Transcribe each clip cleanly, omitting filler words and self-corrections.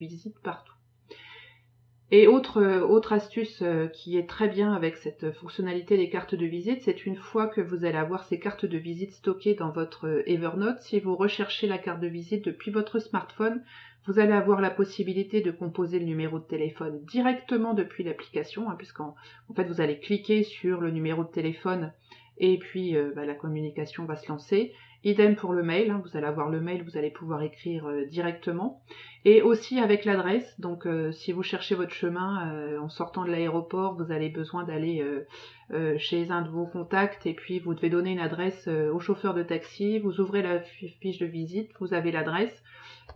visite partout. Et autre astuce qui est très bien avec cette fonctionnalité des cartes de visite, c'est une fois que vous allez avoir ces cartes de visite stockées dans votre Evernote, si vous recherchez la carte de visite depuis votre smartphone, vous allez avoir la possibilité de composer le numéro de téléphone directement depuis l'application, puisqu'en fait vous allez cliquer sur le numéro de téléphone et puis la communication va se lancer. Idem pour le mail, vous allez avoir le mail, vous allez pouvoir écrire directement. Et aussi avec l'adresse, donc si vous cherchez votre chemin en sortant de l'aéroport, vous avez besoin d'aller chez un de vos contacts et puis vous devez donner une adresse au chauffeur de taxi, vous ouvrez la fiche de visite, vous avez l'adresse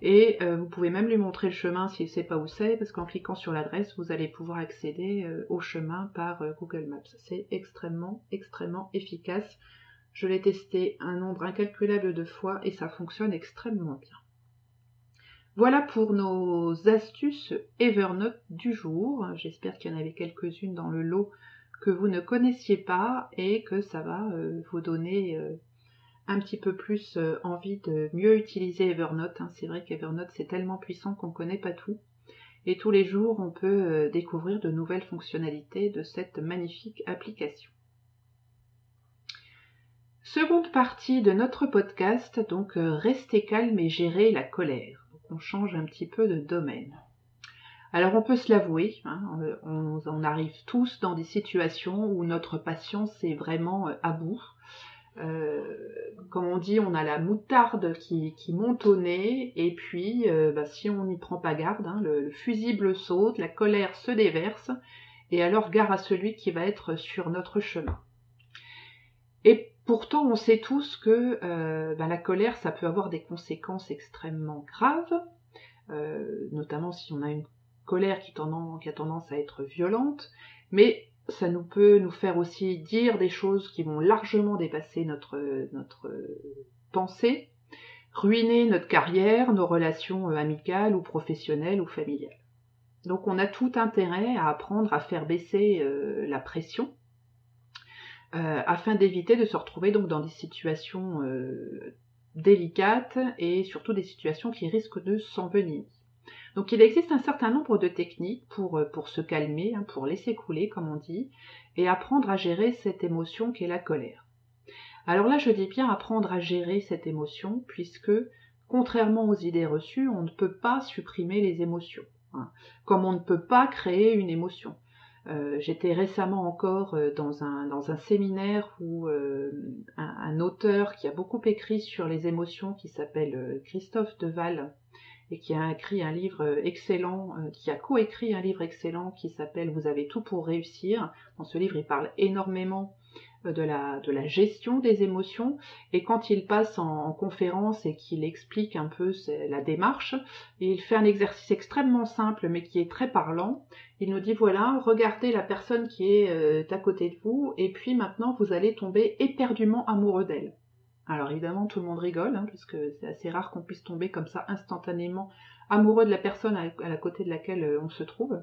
et vous pouvez même lui montrer le chemin s'il ne sait pas où c'est, parce qu'en cliquant sur l'adresse, vous allez pouvoir accéder au chemin par Google Maps. C'est extrêmement, extrêmement efficace. Je l'ai testé un nombre incalculable de fois et ça fonctionne extrêmement bien. Voilà pour nos astuces Evernote du jour. J'espère qu'il y en avait quelques-unes dans le lot que vous ne connaissiez pas et que ça va vous donner un petit peu plus envie de mieux utiliser Evernote. C'est vrai qu'Evernote c'est tellement puissant qu'on ne connaît pas tout. Et tous les jours on peut découvrir de nouvelles fonctionnalités de cette magnifique application. Seconde partie de notre podcast, donc rester calme et gérer la colère. Donc on change un petit peu de domaine. Alors on peut se l'avouer, on arrive tous dans des situations où notre patience est vraiment à bout. Comme on dit, on a la moutarde qui monte au nez et puis si on n'y prend pas garde, le fusible saute, la colère se déverse et alors gare à celui qui va être sur notre chemin. Et pourtant, on sait tous que la colère, ça peut avoir des conséquences extrêmement graves, notamment si on a une colère qui a tendance à être violente, mais ça peut nous faire aussi dire des choses qui vont largement dépasser notre pensée, ruiner notre carrière, nos relations amicales ou professionnelles ou familiales. Donc on a tout intérêt à apprendre à faire baisser la pression, afin d'éviter de se retrouver donc dans des situations délicates et surtout des situations qui risquent de s'envenimer. Donc il existe un certain nombre de techniques pour se calmer, pour laisser couler comme on dit, et apprendre à gérer cette émotion qu'est la colère. Alors là je dis bien apprendre à gérer cette émotion puisque contrairement aux idées reçues, on ne peut pas supprimer les émotions, comme on ne peut pas créer une émotion. J'étais récemment encore dans un séminaire où un auteur qui a beaucoup écrit sur les émotions, qui s'appelle Christophe Deval, et qui a écrit un livre excellent, qui a coécrit un livre excellent qui s'appelle « Vous avez tout pour réussir ». Dans ce livre, il parle énormément de la gestion des émotions, et quand il passe en conférence et qu'il explique un peu la démarche, il fait un exercice extrêmement simple mais qui est très parlant. Il nous dit voilà, regardez la personne qui est à côté de vous et puis maintenant vous allez tomber éperdument amoureux d'elle. Alors évidemment tout le monde rigole, puisque c'est assez rare qu'on puisse tomber comme ça instantanément amoureux de la personne à la côté de laquelle on se trouve.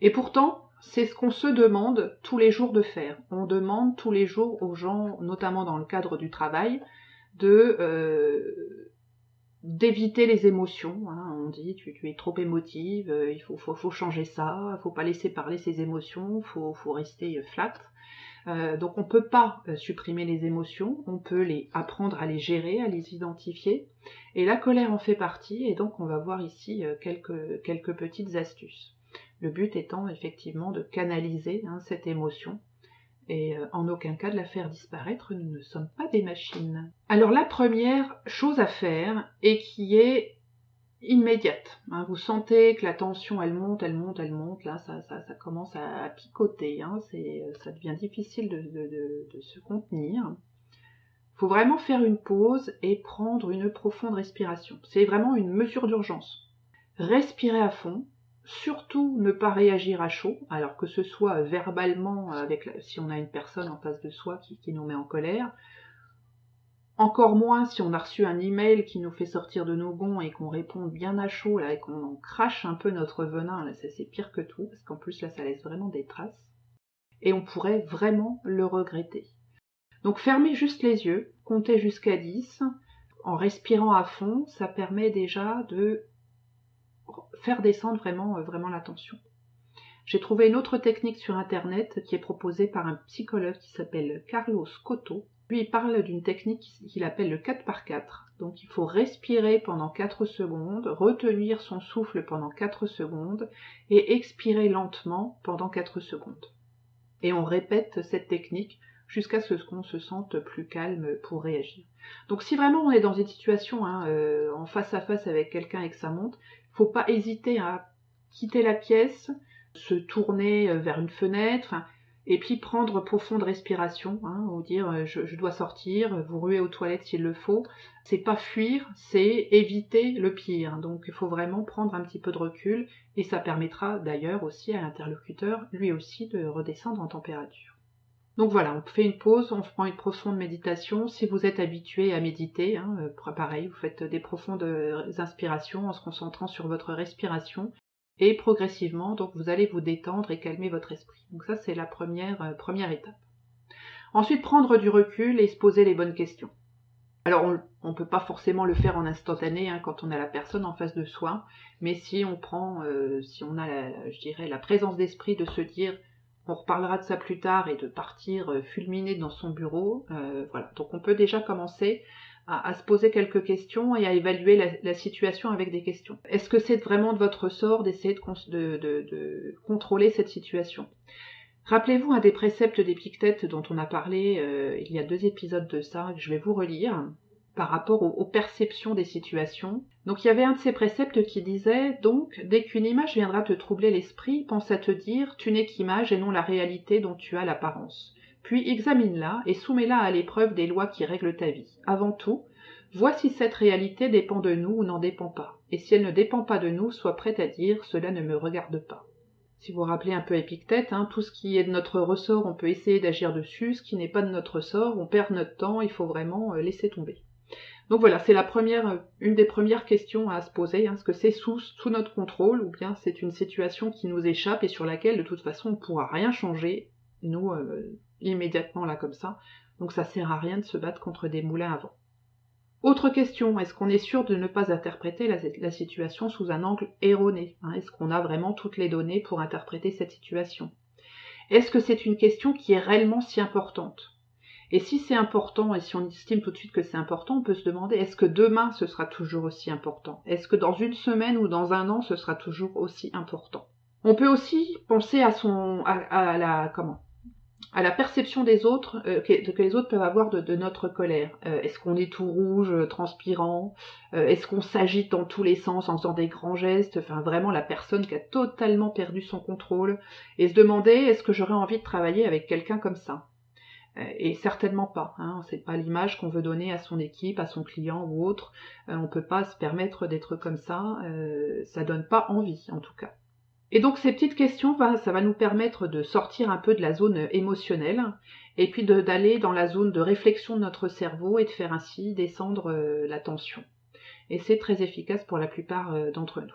Et pourtant, c'est ce qu'on se demande tous les jours de faire. On demande tous les jours aux gens, notamment dans le cadre du travail, d'éviter les émotions. On dit tu es trop émotive, il faut changer ça, il ne faut pas laisser parler ses émotions, il faut rester flat. Donc on ne peut pas supprimer les émotions, on peut apprendre à les gérer, à les identifier. Et la colère en fait partie, et donc on va voir ici quelques petites astuces. Le but étant effectivement de canaliser cette émotion et en aucun cas de la faire disparaître, nous ne sommes pas des machines. Alors la première chose à faire, et qui est immédiate, vous sentez que la tension elle monte, là ça commence à picoter, ça devient difficile de se contenir. Il faut vraiment faire une pause et prendre une profonde respiration. C'est vraiment une mesure d'urgence. Respirez à fond. Surtout ne pas réagir à chaud, alors que ce soit verbalement, si on a une personne en face de soi qui nous met en colère, encore moins si on a reçu un email qui nous fait sortir de nos gonds et qu'on répond bien à chaud, là, et qu'on en crache un peu notre venin, là, c'est pire que tout, parce qu'en plus là ça laisse vraiment des traces, et on pourrait vraiment le regretter. Donc fermez juste les yeux, comptez jusqu'à 10, en respirant à fond, ça permet déjà de faire descendre vraiment la tension. J'ai trouvé une autre technique sur internet qui est proposée par un psychologue qui s'appelle Carlos Cotto. Lui, il parle d'une technique qu'il appelle le 4x4. Donc il faut respirer pendant 4 secondes, retenir son souffle pendant 4 secondes et expirer lentement pendant 4 secondes. Et on répète cette technique jusqu'à ce qu'on se sente plus calme pour réagir. Donc si vraiment on est dans une situation en face à face avec quelqu'un et que ça monte, il ne faut pas hésiter à quitter la pièce, se tourner vers une fenêtre, et puis prendre profonde respiration, ou dire je dois sortir, vous ruer aux toilettes s'il le faut. C'est pas fuir, c'est éviter le pire. Donc il faut vraiment prendre un petit peu de recul, et ça permettra d'ailleurs aussi à l'interlocuteur, lui aussi, de redescendre en température. Donc voilà, on fait une pause, on prend une profonde méditation. Si vous êtes habitué à méditer, pareil, vous faites des profondes inspirations en se concentrant sur votre respiration. Et progressivement, donc vous allez vous détendre et calmer votre esprit. Donc ça, c'est la première étape. Ensuite, prendre du recul et se poser les bonnes questions. Alors, on ne peut pas forcément le faire en instantané quand on a la personne en face de soi, mais si on a la présence d'esprit de se dire on reparlera de ça plus tard et de partir fulminer dans son bureau, voilà. Donc on peut déjà commencer à se poser quelques questions et à évaluer la situation avec des questions. Est-ce que c'est vraiment de votre ressort d'essayer de contrôler cette situation ? Rappelez-vous un des préceptes d'Épictète dont on a parlé il y a 2 épisodes de ça, que je vais vous relire, par rapport aux perceptions des situations. Donc il y avait un de ces préceptes qui disait, donc, dès qu'une image viendra te troubler l'esprit, pense à te dire, tu n'es qu'image et non la réalité dont tu as l'apparence. Puis examine-la et soumets-la à l'épreuve des lois qui règlent ta vie. Avant tout, vois si cette réalité dépend de nous ou n'en dépend pas. Et si elle ne dépend pas de nous, sois prête à dire, cela ne me regarde pas. Si vous vous rappelez un peu Épictète, tout ce qui est de notre ressort, on peut essayer d'agir dessus, ce qui n'est pas de notre ressort, on perd notre temps, il faut vraiment laisser tomber. Donc voilà, c'est une des premières questions à se poser, est-ce que c'est sous notre contrôle, ou bien c'est une situation qui nous échappe et sur laquelle de toute façon on ne pourra rien changer, nous, immédiatement là comme ça, donc ça sert à rien de se battre contre des moulins à vent. Autre question, est-ce qu'on est sûr de ne pas interpréter la situation sous un angle erroné ? Est-ce qu'on a vraiment toutes les données pour interpréter cette situation ? Est-ce que c'est une question qui est réellement si importante ? Et si c'est important, et si on estime tout de suite que c'est important, on peut se demander, est-ce que demain ce sera toujours aussi important ? Est-ce que dans une semaine ou dans un an, ce sera toujours aussi important ? On peut aussi penser à la perception des autres, que les autres peuvent avoir de notre colère. Est-ce qu'on est tout rouge, transpirant ? Est-ce qu'on s'agite dans tous les sens en faisant des grands gestes ? Enfin, vraiment la personne qui a totalement perdu son contrôle. Et se demander, est-ce que j'aurais envie de travailler avec quelqu'un comme ça ? Et certainement pas, c'est pas l'image qu'on veut donner à son équipe, à son client ou autre. On peut pas se permettre d'être comme ça donne pas envie en tout cas. Et donc ces petites questions, ça va nous permettre de sortir un peu de la zone émotionnelle et puis d'aller dans la zone de réflexion de notre cerveau et de faire ainsi descendre la tension. Et c'est très efficace pour la plupart d'entre nous.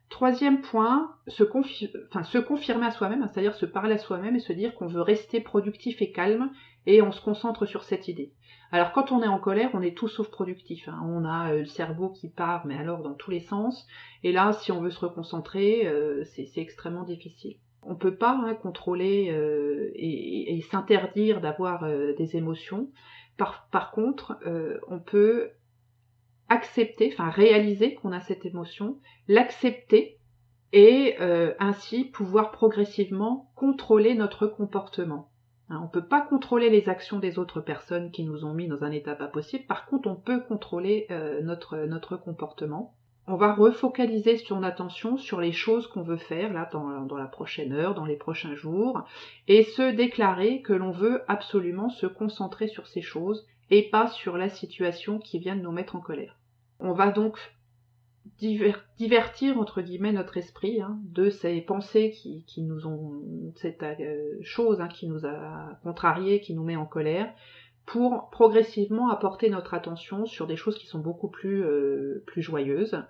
Troisième point, se confirmer à soi-même, c'est-à-dire se parler à soi-même et se dire qu'on veut rester productif et calme et on se concentre sur cette idée. Alors quand on est en colère, on est tout sauf productif. On a le cerveau qui part, mais alors dans tous les sens. Et là, si on veut se reconcentrer, c'est extrêmement difficile. On ne peut pas contrôler et s'interdire d'avoir des émotions. Par contre, on peut réaliser qu'on a cette émotion, l'accepter et ainsi pouvoir progressivement contrôler notre comportement. On ne peut pas contrôler les actions des autres personnes qui nous ont mis dans un état pas possible, par contre on peut contrôler notre comportement. On va refocaliser son attention sur les choses qu'on veut faire là dans la prochaine heure, dans les prochains jours, et se déclarer que l'on veut absolument se concentrer sur ces choses et pas sur la situation qui vient de nous mettre en colère. On va donc divertir entre guillemets notre esprit de ces pensées qui nous ont cette chose qui nous a contrariés, qui nous met en colère, pour progressivement apporter notre attention sur des choses qui sont beaucoup plus joyeuses.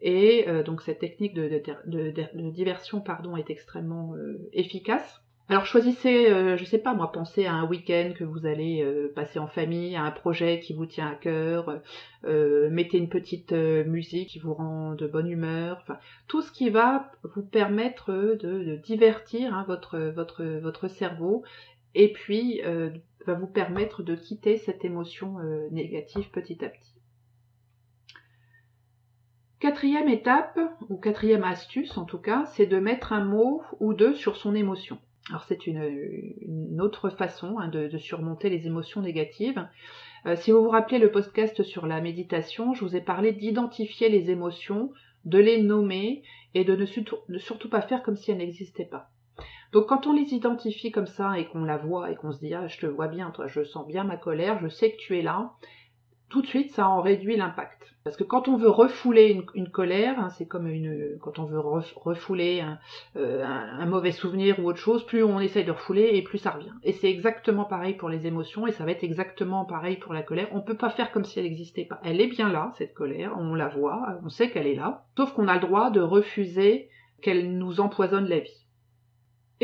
Et donc cette technique de diversion est extrêmement efficace. Alors choisissez, je sais pas moi, pensez à un week-end que vous allez passer en famille, à un projet qui vous tient à cœur, mettez une petite musique qui vous rend de bonne humeur, enfin tout ce qui va vous permettre de divertir hein, votre cerveau et puis va vous permettre de quitter cette émotion négative petit à petit. Quatrième étape, ou quatrième astuce en tout cas, c'est de mettre un mot ou deux sur son émotion. Alors c'est une autre façon hein, de surmonter les émotions négatives. Si vous vous rappelez le podcast sur la méditation, je vous ai parlé d'identifier les émotions, de les nommer et de ne surtout pas faire comme si elles n'existaient pas. Donc quand on les identifie comme ça et qu'on la voit et qu'on se dit « Ah, je te vois bien, toi, je sens bien ma colère, je sais que tu es là », tout de suite, ça en réduit l'impact. Parce que quand on veut refouler une colère, hein, c'est comme quand on veut refouler un mauvais souvenir ou autre chose, plus on essaye de refouler et plus ça revient. Et c'est exactement pareil pour les émotions et ça va être exactement pareil pour la colère. On ne peut pas faire comme si elle n'existait pas. Elle est bien là, cette colère, on la voit, on sait qu'elle est là, sauf qu'on a le droit de refuser qu'elle nous empoisonne la vie.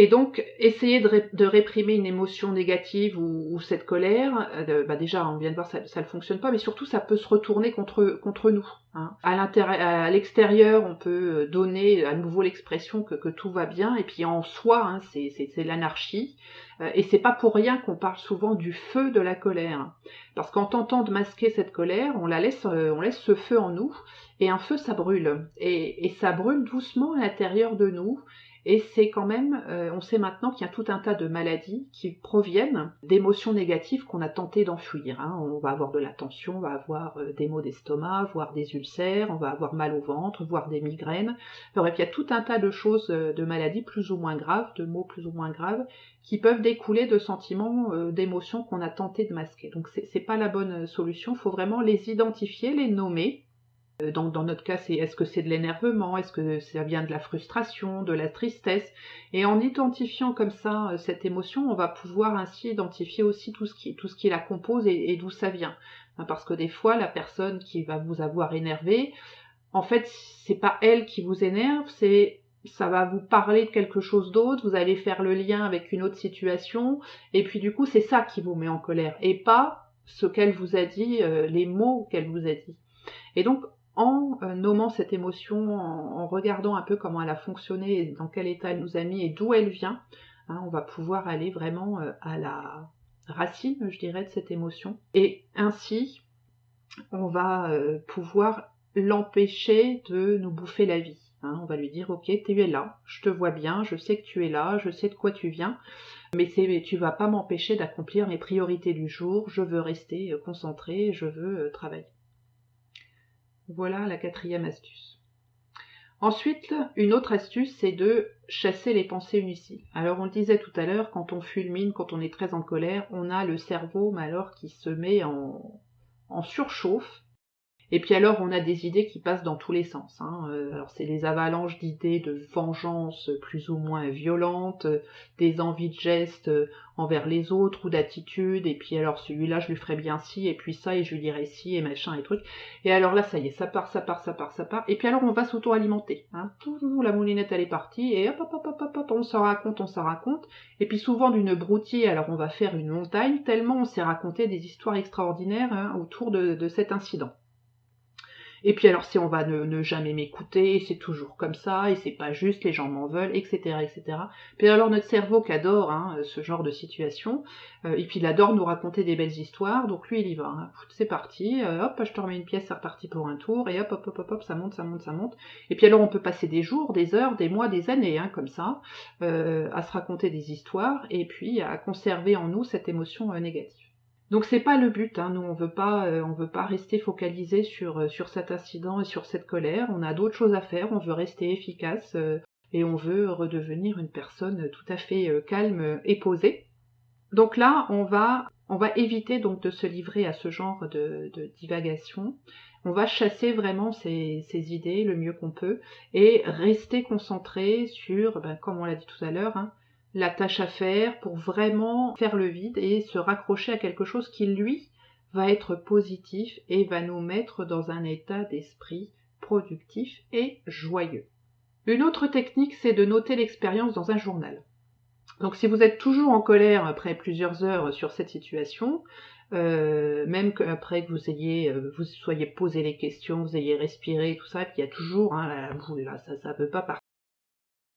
Et donc, essayer de réprimer une émotion négative ou cette colère, déjà, on vient de voir, ça ne fonctionne pas, mais surtout, ça peut se retourner contre nous. Hein. À l'extérieur, on peut donner à nouveau l'expression que tout va bien, et puis en soi, hein, c'est l'anarchie. Et c'est pas pour rien qu'on parle souvent du feu de la colère. Parce qu'en tentant de masquer cette colère, on laisse ce feu en nous, et un feu, ça brûle. Et ça brûle doucement à l'intérieur de nous. Et c'est quand même, on sait maintenant qu'il y a tout un tas de maladies qui proviennent d'émotions négatives qu'on a tenté d'enfuir. Hein. On va avoir de la tension, on va avoir des maux d'estomac, voire des ulcères, on va avoir mal au ventre, voire des migraines. Enfin, bref, il y a tout un tas de choses, de maladies plus ou moins graves, de maux plus ou moins graves, qui peuvent découler de sentiments, d'émotions qu'on a tenté de masquer. Donc c'est pas la bonne solution, il faut vraiment les identifier, les nommer. Dans notre cas, est-ce que c'est de l'énervement, est-ce que ça vient de la frustration, de la tristesse? Et en identifiant comme ça cette émotion, on va pouvoir ainsi identifier aussi tout ce qui la compose et d'où ça vient. Parce que des fois, la personne qui va vous avoir énervé, en fait, c'est pas elle qui vous énerve, ça va vous parler de quelque chose d'autre, vous allez faire le lien avec une autre situation, et puis du coup, c'est ça qui vous met en colère, et pas ce qu'elle vous a dit, les mots qu'elle vous a dit. Et donc, en nommant cette émotion, en regardant un peu comment elle a fonctionné, dans quel état elle nous a mis et d'où elle vient, hein, on va pouvoir aller vraiment à la racine, je dirais, de cette émotion. Et ainsi, on va pouvoir l'empêcher de nous bouffer la vie. Hein. On va lui dire, ok, tu es là, je te vois bien, je sais que tu es là, je sais de quoi tu viens, mais tu vas pas m'empêcher d'accomplir mes priorités du jour, je veux rester concentrée, je veux travailler. Voilà la quatrième astuce. Ensuite, une autre astuce, c'est de chasser les pensées inutiles. Alors on le disait tout à l'heure, quand on fulmine, quand on est très en colère, on a le cerveau alors qui se met en surchauffe. Et puis alors, on a des idées qui passent dans tous les sens. Hein. Alors c'est des avalanches d'idées de vengeance plus ou moins violentes, des envies de gestes envers les autres ou d'attitudes. Et puis alors celui-là, je lui ferais bien ci, et puis ça, et je lui dirais ci, et machin, et truc. Et alors là, ça y est, ça part. Et puis alors, on va s'auto-alimenter. Hein. Toujours la moulinette, elle est partie, et hop, on s'en raconte. Et puis souvent d'une broutille, alors on va faire une montagne, tellement on s'est raconté des histoires extraordinaires hein, autour de cet incident. Et puis alors si on va ne jamais m'écouter, c'est toujours comme ça, et c'est pas juste, les gens m'en veulent, etc. etc. Puis alors notre cerveau qui adore hein, ce genre de situation, et puis il adore nous raconter des belles histoires, donc lui il y va, hein. C'est parti, hop, je te remets une pièce, c'est reparti pour un tour, et hop, ça monte. Et puis alors on peut passer des jours, des heures, des mois, des années, hein, comme ça, à se raconter des histoires, et puis à conserver en nous cette émotion négative. Donc c'est pas le but, hein. Nous on veut pas rester focalisé sur cet incident et sur cette colère. On a d'autres choses à faire. On veut rester efficace et on veut redevenir une personne tout à fait calme et posée. Donc là on va éviter donc de se livrer à ce genre de divagation. On va chasser vraiment ces idées le mieux qu'on peut et rester concentré sur, comme on l'a dit tout à l'heure, hein, la tâche à faire pour vraiment faire le vide et se raccrocher à quelque chose qui, lui, va être positif et va nous mettre dans un état d'esprit productif et joyeux. Une autre technique, c'est de noter l'expérience dans un journal. Donc si vous êtes toujours en colère après plusieurs heures sur cette situation, même après que vous soyez posé les questions, vous ayez respiré, tout ça, puis il y a toujours, hein, la boule là, ça peut pas partir.